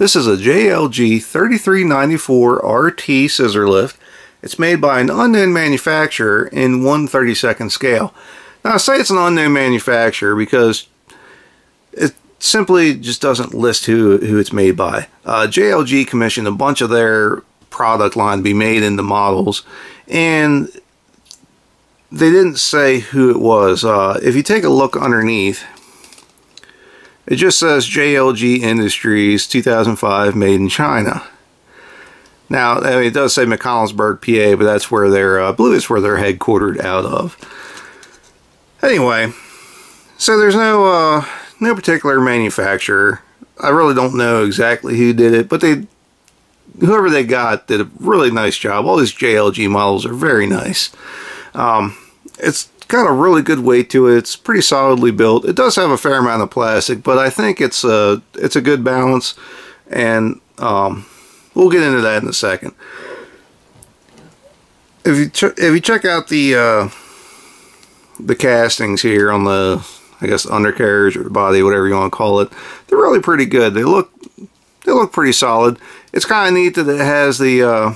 This is a JLG 3394RT Scissor Lift. It's made by an unknown manufacturer in 1/32 scale. Now I say it's an unknown manufacturer because it simply just doesn't list who it's made by. JLG commissioned a bunch of their product line to be made into models, and they didn't say who it was. If you take a look underneath, it just says JLG Industries 2005 made in China. Now, I mean, it does say McConnellsburg, PA, but that's where they're, I believe it's where they're headquartered out of. Anyway, so there's no particular manufacturer. I really don't know exactly who did it, but whoever they got did a really nice job. All these JLG models are very nice. It's got a really good weight to it. It's pretty solidly built. It does have a fair amount of plastic, but I think it's a good balance, and we'll get into that in a second. If you check out the castings here on the, I guess, undercarriage or body, whatever you want to call it, they're really pretty good. They look pretty solid. It's kind of neat that it has the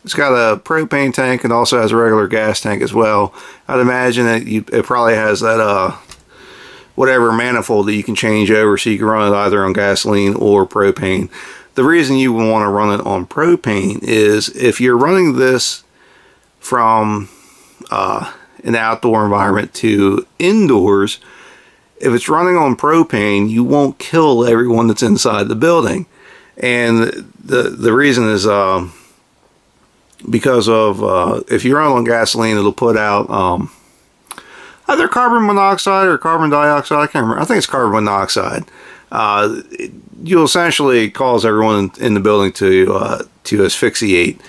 it's got a propane tank and also has a regular gas tank as well. I'd imagine that it probably has that whatever manifold that you can change over, so you can run it either on gasoline or propane. The reason you would want to run it on propane is if you're running this from an outdoor environment to indoors, if it's running on propane, you won't kill everyone that's inside the building. And the reason is because of if you run on gasoline, it'll put out either carbon monoxide or carbon dioxide. I can't remember. I think it's carbon monoxide. You'll essentially cause everyone in the building to asphyxiate,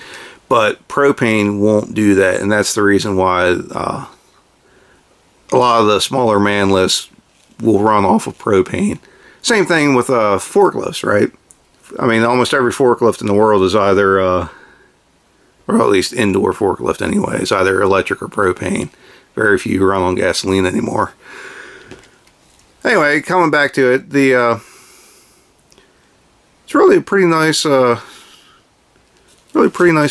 but propane won't do that, and that's the reason why a lot of the smaller man lifts will run off of propane. Same thing with forklifts, right? I mean, almost every forklift in the world is either, or at least indoor forklift anyway, is either electric or propane. Very few run on gasoline anymore. Anyway, coming back to it, it's really a pretty nice,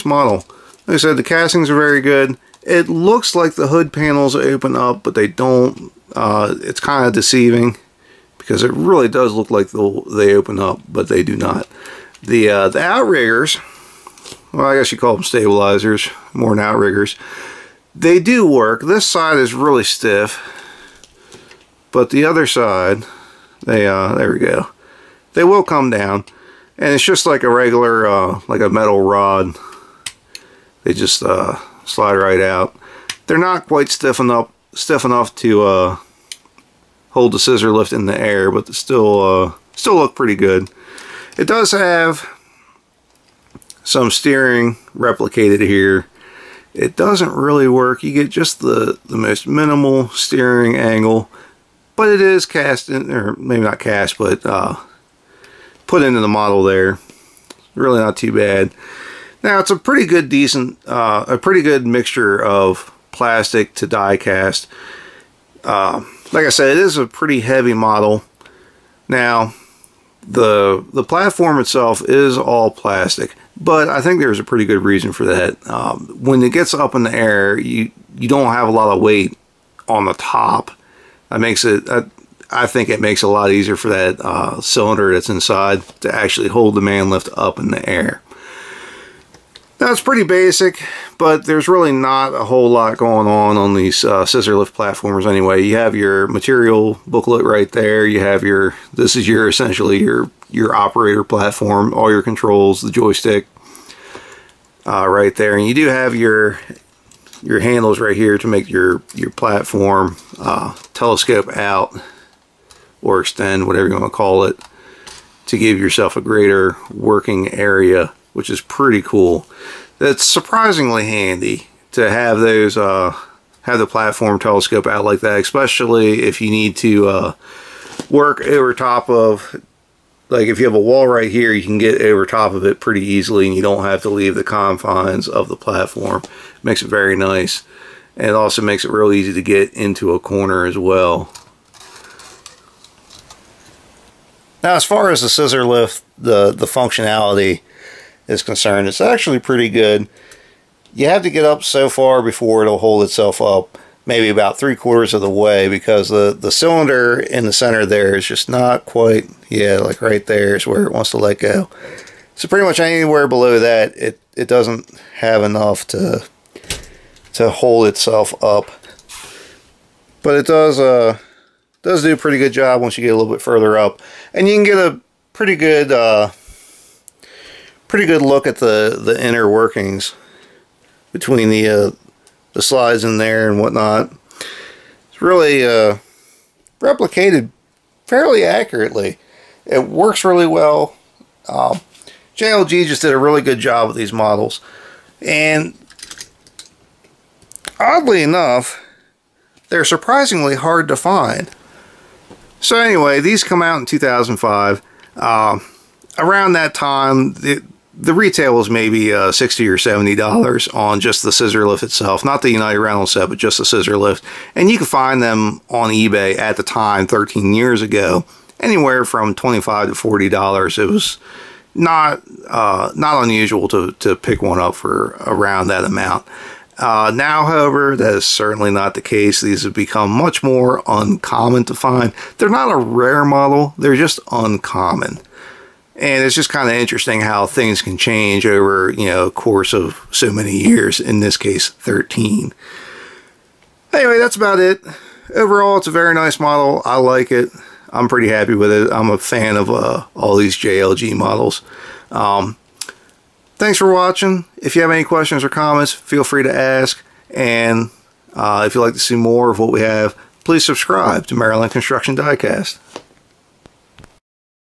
model. Like I said, the castings are very good. It looks like the hood panels open up, but they don't. It's kind of deceiving because it really does look like they open up, but they do not. The outriggers, well, I guess you call them stabilizers more than outriggers. They do work. This side is really stiff, but the other side, there we go. They will come down, and it's just like a regular, like a metal rod. They just slide right out. They're not quite stiff enough to hold the scissor lift in the air, but they still look pretty good. It does have some steering replicated here. It doesn't really work. You get just the most minimal steering angle, but it is cast in, or maybe not cast, but put into the model there. Really not too bad. Now it's a pretty good mixture of plastic to die cast. Like I said, it is a pretty heavy model. Now the platform itself is all plastic, but I think there's a pretty good reason for that. When it gets up in the air, you don't have a lot of weight on the top. That makes it, I think it makes it a lot easier for that cylinder that's inside to actually hold the man lift up in the air. Now it's pretty basic, but there's really not a whole lot going on these scissor lift platforms anyway. You have your material booklet right there. You have this is essentially your operator platform, all your controls, the joystick right there, and you do have your handles right here to make your platform telescope out or extend, whatever you want to call it, to give yourself a greater working area, which is pretty cool. That's surprisingly handy to have those have the platform telescope out like that, especially if you need to work over top of, like if you have a wall right here, you can get over top of it pretty easily, and you don't have to leave the confines of the platform. It makes it very nice, and it also makes it real easy to get into a corner as well. Now, as far as the scissor lift, the functionality is concerned, it's actually pretty good. You have to get up so far before it'll hold itself up, maybe about 3/4 of the way, because the cylinder in the center there is just not quite, yeah, like right there is where it wants to let go. So pretty much anywhere below that, it doesn't have enough to hold itself up. But it does do a pretty good job once you get a little bit further up, and you can get a pretty good look at the inner workings between the slides in there and whatnot. It's really replicated fairly accurately. It works really well. JLG just did a really good job with these models, and oddly enough, they're surprisingly hard to find. So anyway, these come out in 2005. Around that time, the retail was maybe $60 or $70 on just the scissor lift itself, not the United Rentals set, but just the scissor lift. And you can find them on eBay at the time, 13 years ago, anywhere from $25 to $40. It was not unusual to pick one up for around that amount. Now, however, that is certainly not the case. These have become much more uncommon to find. They're not a rare model, they're just uncommon. And it's just kind of interesting how things can change over, you know, a course of so many years, in this case 13. Anyway, that's about it. Overall, it's a very nice model. I like it. I'm pretty happy with it. I'm a fan of all these JLG models. Thanks for watching. If you have any questions or comments, feel free to ask. And if you'd like to see more of what we have, please subscribe to Maryland Construction Diecast.